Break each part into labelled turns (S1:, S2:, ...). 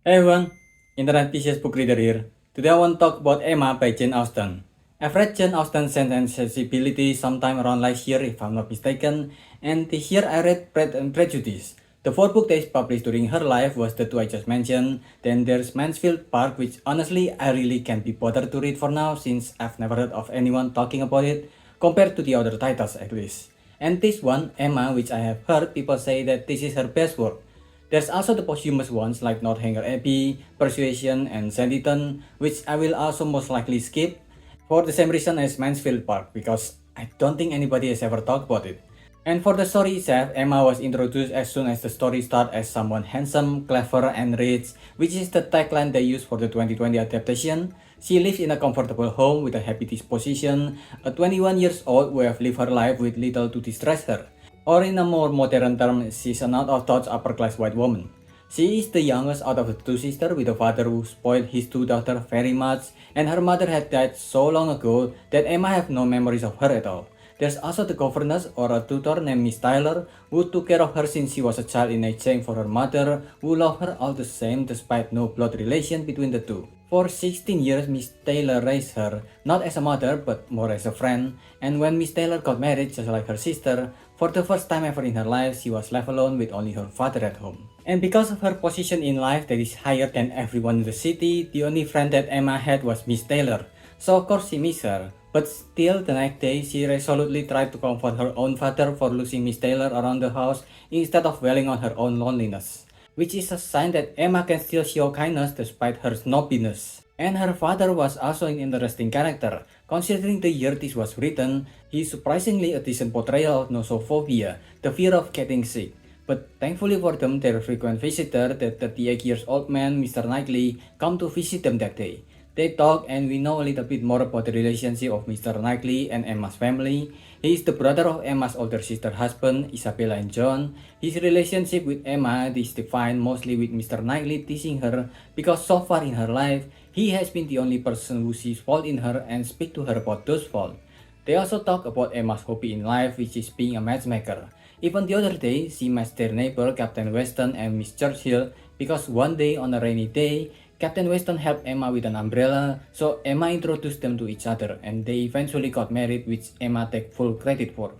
S1: Hey everyone, Internet PCS book reader here. Today I want to talk about Emma by Jane Austen. I've read Jane Austen's Sense and Sensibility sometime around last year if I'm not mistaken, and this year I read Pride and Prejudice. The fourth book that is published during her life was the two I just mentioned. Then there's Mansfield Park, which honestly I really can't be bothered to read for now since I've never heard of anyone talking about it, compared to the other titles at least. And this one, Emma, which I have heard people say that this is her best work. There's also the posthumous ones like Northanger Abbey, Persuasion, and Sanditon, which I will also most likely skip for the same reason as Mansfield Park, because I don't think anybody has ever talked about it. And for the story itself, Emma was introduced as soon as the story started as someone handsome, clever, and rich, which is the tagline they used for the 2020 adaptation. She lives in a comfortable home with a happy disposition, a 21 years old who have lived her life with little to distress her. Or in a more modern term, she's an out-of-touch upper-class white woman. She is the youngest out of the two sisters with a father who spoiled his two daughters very much, and her mother had died so long ago that Emma have no memories of her at all. There's also the governess or a tutor named Miss Tyler who took care of her since she was a child in exchange for her mother who loved her all the same despite no blood relation between the two. For 16 years, Miss Taylor raised her, not as a mother but more as a friend, and when Miss Taylor got married just like her sister, for the first time ever in her life, she was left alone with only her father at home. And because of her position in life that is higher than everyone in the city, the only friend that Emma had was Miss Taylor, so of course she missed her. But still, the next day, she resolutely tried to comfort her own father for losing Miss Taylor around the house instead of dwelling on her own loneliness, which is a sign that Emma can still show kindness despite her snobbiness. And her father was also an interesting character. Considering the year this was written, he is surprisingly a decent portrayal of nosophobia, the fear of getting sick. But thankfully for them, their frequent visitor, the 38 years old man, Mr. Knightley, come to visit them that day. They talk and we know a little bit more about the relationship of Mr. Knightley and Emma's family. He is the brother of Emma's older sister husband, Isabella and John. His relationship with Emma is defined mostly with Mr. Knightley teasing her because so far in her life, he has been the only person who sees fault in her and speak to her about those faults. They also talk about Emma's hobby in life, which is being a matchmaker. Even the other day, she met their neighbor Captain Weston and Miss Churchill because one day on a rainy day, Captain Weston helped Emma with an umbrella, so Emma introduced them to each other and they eventually got married, which Emma takes full credit for.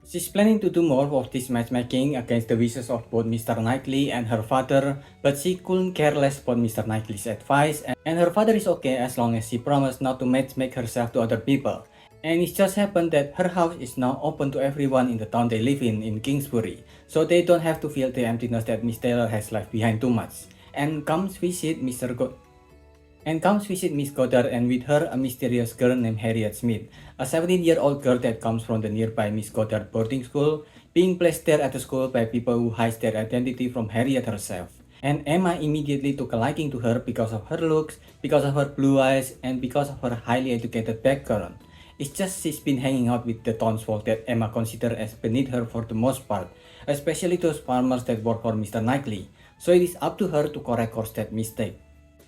S1: She's planning to do more of this matchmaking against the wishes of both Mr. Knightley and her father, but she couldn't care less about Mr. Knightley's advice, and her father is okay as long as she promised not to matchmake herself to other people. And it just happened that her house is now open to everyone in the town they live in Kingsbury, so they don't have to feel the emptiness that Miss Taylor has left behind too much. And comes visit Miss Goddard, and with her a mysterious girl named Harriet Smith, a 17-year-old girl that comes from the nearby Miss Goddard boarding school, being placed there at the school by people who hide their identity from Harriet herself. And Emma immediately took a liking to her because of her looks, because of her blue eyes, and because of her highly educated background. It's just she's been hanging out with the townsfolk that Emma considers as beneath her for the most part, especially those farmers that work for Mr. Knightley. So it is up to her to correct that mistake.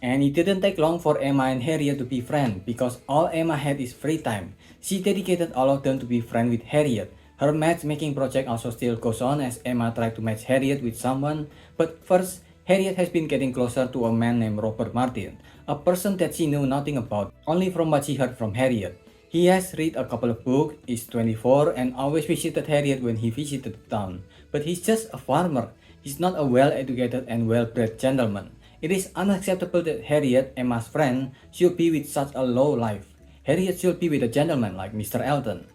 S1: And it didn't take long for Emma and Harriet to be friends because all Emma had is free time. She dedicated all of them to be friends with Harriet. Her matchmaking project also still goes on as Emma tried to match Harriet with someone, but first, Harriet has been getting closer to a man named Robert Martin, a person that she knew nothing about, only from what she heard from Harriet. He has read a couple of books, is 24, and always visited Harriet when he visited the town. But he's just a farmer. He's not a well-educated and well-bred gentleman. It is unacceptable that Harriet, Emma's friend, should be with such a low life. Harriet should be with a gentleman like Mr. Elton.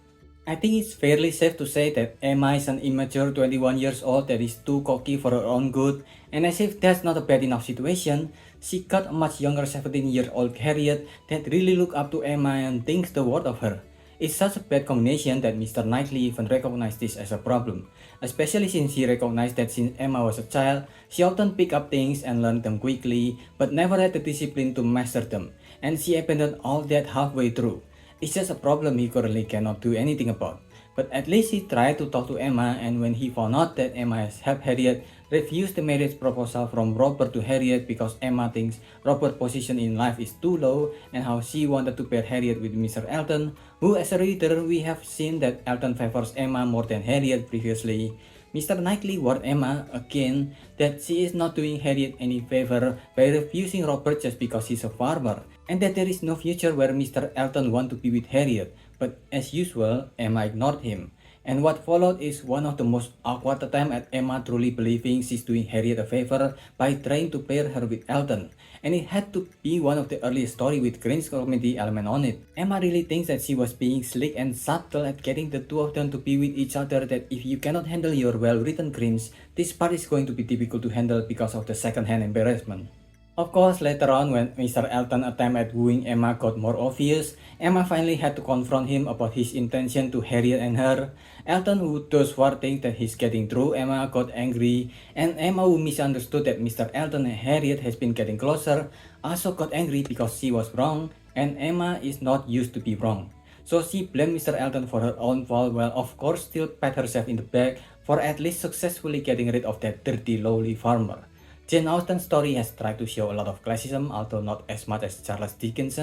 S1: I think it's fairly safe to say that Emma is an immature 21 years old that is too cocky for her own good, and as if that's not a bad enough situation, she got a much younger 17-year-old Harriet that really looked up to Emma and thinks the world of her. It's such a bad combination that Mr. Knightley even recognized this as a problem, especially since he recognized that since Emma was a child, she often picked up things and learned them quickly, but never had the discipline to master them, and she abandoned all that halfway through. It's just a problem he currently cannot do anything about. But at least he tried to talk to Emma, and when he found out that Emma has helped Harriet refuse the marriage proposal from Robert to Harriet because Emma thinks Robert's position in life is too low, and how she wanted to pair Harriet with Mr. Elton, who as a reader we have seen that Elton favors Emma more than Harriet previously, Mr. Knightley warned Emma again that she is not doing Harriet any favor by refusing Robert just because he's a farmer, and that there is no future where Mr. Elton wants to be with Harriet, but as usual, Emma ignored him. And what followed is one of the most awkward attempts at Emma truly believing she's doing Harriet a favor by trying to pair her with Elton. And it had to be one of the earliest stories with cringe comedy element on it. Emma really thinks that she was being slick and subtle at getting the two of them to be with each other, that if you cannot handle your well-written cringe, this part is going to be difficult to handle because of the second-hand embarrassment. Of course, later on when Mr. Elton's attempt at wooing Emma got more obvious, Emma finally had to confront him about his intention to Harriet and her. Elton, who does swore things that he's getting through Emma, got angry, and Emma, who misunderstood that Mr. Elton and Harriet has been getting closer, also got angry because she was wrong, and Emma is not used to be wrong. So she blamed Mr. Elton for her own fault, while of course still pat herself in the back for at least successfully getting rid of that dirty, lowly farmer. Jane Austen's story has tried to show a lot of classism, although not as much as Charles Dickens,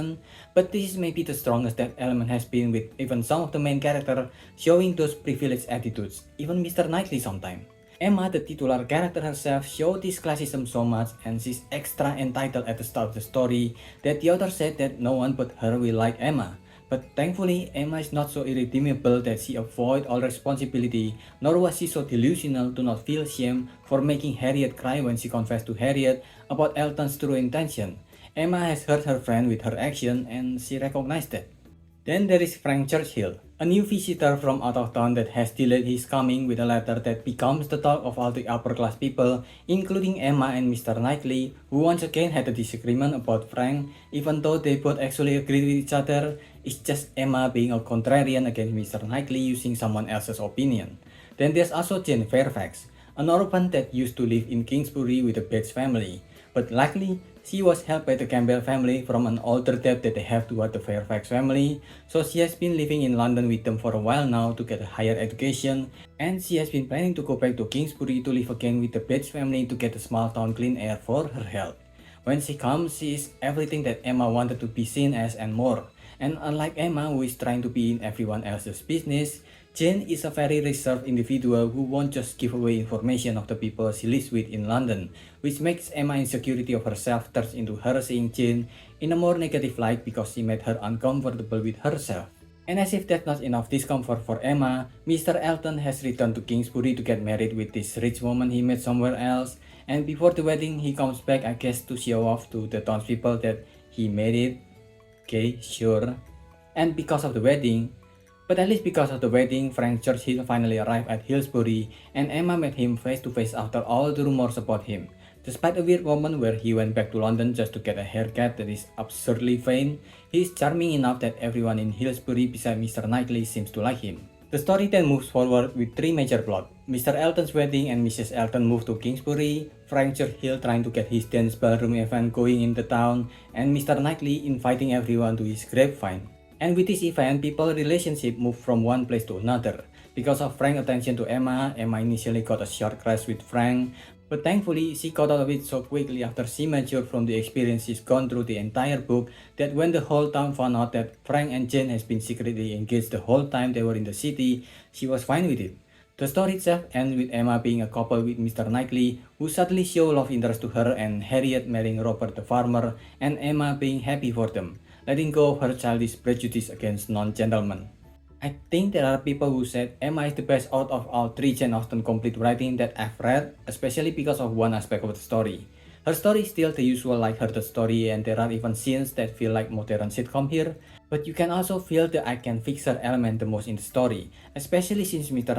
S1: but this is maybe the strongest that element has been, with even some of the main characters showing those privileged attitudes, even Mr. Knightley sometimes. Emma, the titular character herself, showed this classism so much, and she's extra entitled at the start of the story that the author said that no one but her will like Emma. But thankfully, Emma is not so irredeemable that she avoids all responsibility, nor was she so delusional to not feel shame for making Harriet cry when she confessed to Harriet about Elton's true intention. Emma has hurt her friend with her action, and she recognized that. Then there is Frank Churchill, a new visitor from out of town that has delayed his coming with a letter that becomes the talk of all the upper class people, including Emma and Mr. Knightley, who once again had a disagreement about Frank, even though they both actually agreed with each other. It's just Emma being a contrarian against Mr. Knightley using someone else's opinion. Then there's also Jane Fairfax, an orphan that used to live in Kingsbury with the Bates family, but luckily she was helped by the Campbell family from an older debt that they have toward the Fairfax family, so she has been living in London with them for a while now to get a higher education, and she has been planning to go back to Kingsbury to live again with the Bates family to get a small town clean air for her health. When she comes, she is everything that Emma wanted to be seen as and more. And unlike Emma, who is trying to be in everyone else's business, Jane is a very reserved individual who won't just give away information of the people she lives with in London, which makes Emma's insecurity of herself turns into her seeing Jane in a more negative light because she made her uncomfortable with herself. And as if that's not enough discomfort for Emma, Mr. Elton has returned to Kingsbury to get married with this rich woman he met somewhere else, and before the wedding he comes back, I guess, to show off to the townspeople that he made it. Okay, sure. And because of the wedding, but at least because of the wedding, Frank Churchill finally arrived at Hillsbury, and Emma met him face to face after all the rumors about him. Despite a weird moment where he went back to London just to get a haircut that is absurdly vain, he is charming enough that everyone in Hillsbury besides Mr. Knightley seems to like him. The story then moves forward with three major plots: Mr. Elton's wedding and Mrs. Elton move to Kingsbury, Frank Churchill trying to get his dance ballroom event going in the town, and Mr. Knightley inviting everyone to his grapevine. And with this event, people's relationship moved from one place to another. Because of Frank's attention to Emma, Emma initially got a short crush with Frank, but thankfully she got out of it so quickly after she matured from the experience she's gone through the entire book, that when the whole town found out that Frank and Jane has been secretly engaged the whole time they were in the city, she was fine with it. The story itself ends with Emma being a couple with Mr. Knightley, who suddenly show love interest to her, and Harriet marrying Robert the farmer, and Emma being happy for them, letting go of her childish prejudice against non-gentlemen. I think there are people who said Emma is the best out of all three Jane Austen complete writing that I've read, especially because of one aspect of the story. Her story is still the usual light-hearted story, and there are even scenes that feel like modern sitcom here, but you can also feel the I can fix her element the most in the story, especially since Mr.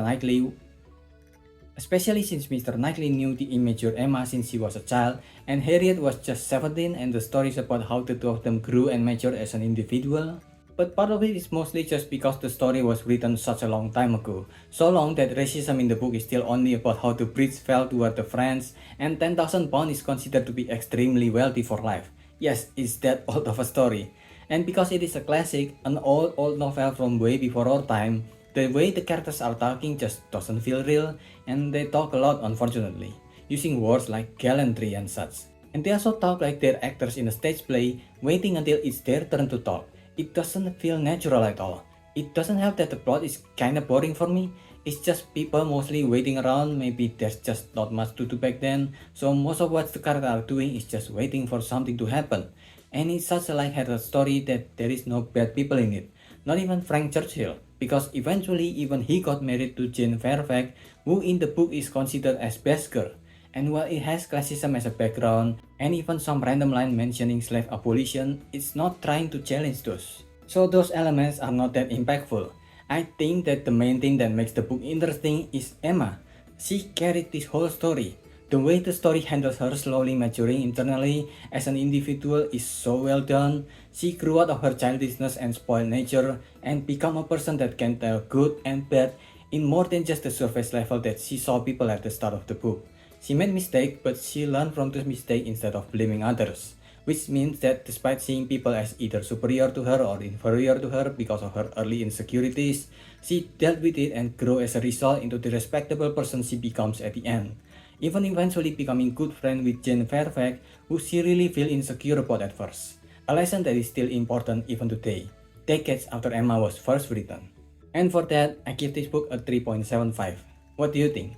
S1: Knightley knew the immature Emma since she was a child, and Harriet was just 17, and the story is about how the two of them grew and matured as an individual. But part of it is mostly just because the story was written such a long time ago, so long that racism in the book is still only about how the Brits felt toward the French, and £10,000 is considered to be extremely wealthy for life. Yes, it's that old of a story. And because it is a classic, an old novel from way before our time, the way the characters are talking just doesn't feel real, and they talk a lot, unfortunately, using words like gallantry and such. And they also talk like they're actors in a stage play, waiting until it's their turn to talk. It doesn't feel natural at all. It doesn't help that the plot is kinda boring for me. It's just people mostly waiting around. Maybe there's just not much to do back then. So most of what the characters are doing is just waiting for something to happen. And it's such a light-hearted story that there is no bad people in it. Not even Frank Churchill. Because eventually even he got married to Jane Fairfax, who in the book is considered as best girl. And while it has classism as a background, and even some random line mentioning slave abolition, it's not trying to challenge those. So those elements are not that impactful. I think that the main thing that makes the book interesting is Emma. She carried this whole story. The way the story handles her slowly maturing internally as an individual is so well done. She grew out of her childishness and spoiled nature and become a person that can tell good and bad in more than just the surface level that she saw people at the start of the book. She made mistakes, but she learned from those mistakes instead of blaming others, which means that despite seeing people as either superior to her or inferior to her because of her early insecurities, she dealt with it and grew as a result into the respectable person she becomes at the end, even eventually becoming good friend with Jane Fairfax, who she really feel insecure about at first, a lesson that is still important even today, decades after Emma was first written. And for that, I give this book a 3.75. What do you think?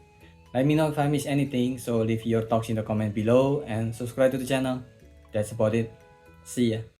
S1: Let me know if I missed anything, so leave your thoughts in the comment below and subscribe to the channel. That's about it. See ya.